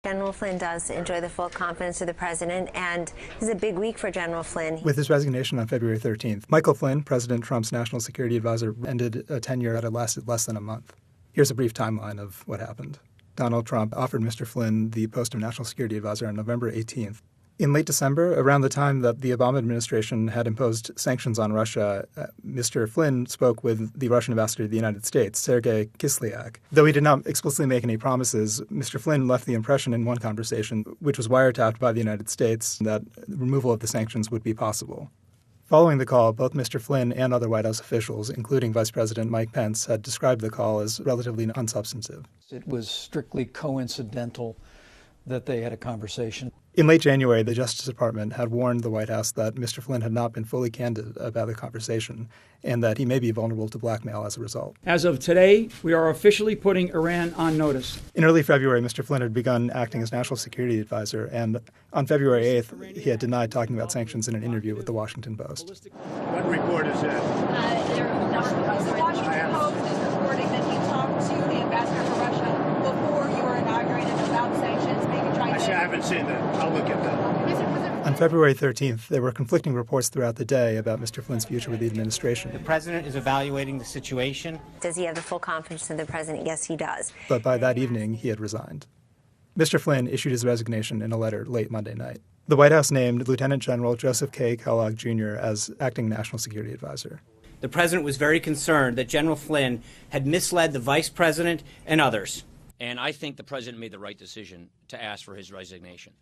General Flynn does enjoy the full confidence of the president, and this is a big week for General Flynn. With his resignation on February 13th, Michael Flynn, President Trump's national security advisor, ended a tenure that had lasted less than a month. Here's a brief timeline of what happened. Donald Trump offered Mr. Flynn the post of national security advisor on November 18th. In late December, around the time that the Obama administration had imposed sanctions on Russia, Mr. Flynn spoke with the Russian ambassador to the United States, Sergei Kislyak. Though he did not explicitly make any promises, Mr. Flynn left the impression in one conversation, which was wiretapped by the United States, that removal of the sanctions would be possible. Following the call, both Mr. Flynn and other White House officials, including Vice President Mike Pence, had described the call as relatively unsubstantive. It was strictly coincidental that they had a conversation. In late January, the Justice Department had warned the White House that Mr. Flynn had not been fully candid about the conversation and that he may be vulnerable to blackmail as a result. As of today, we are officially putting Iran on notice. In early February, Mr. Flynn had begun acting as national security advisor, and on February 8th, he had denied talking about sanctions in an interview with the Washington Post. What report is that? The Washington Post is reporting that he talked to the ambassador for Russia before you were inaugurated about sanctions, maybe trying to... I haven't seen that. I'll look at that. On February 13th, there were conflicting reports throughout the day about Mr. Flynn's future with the administration. The president is evaluating the situation. Does he have the full confidence of the president? Yes, he does. But by that evening, he had resigned. Mr. Flynn issued his resignation in a letter late Monday night. The White House named Lieutenant General Joseph K. Kellogg, Jr. as acting national security advisor. The president was very concerned that General Flynn had misled the vice president and others. And I think the president made the right decision to ask for his resignation.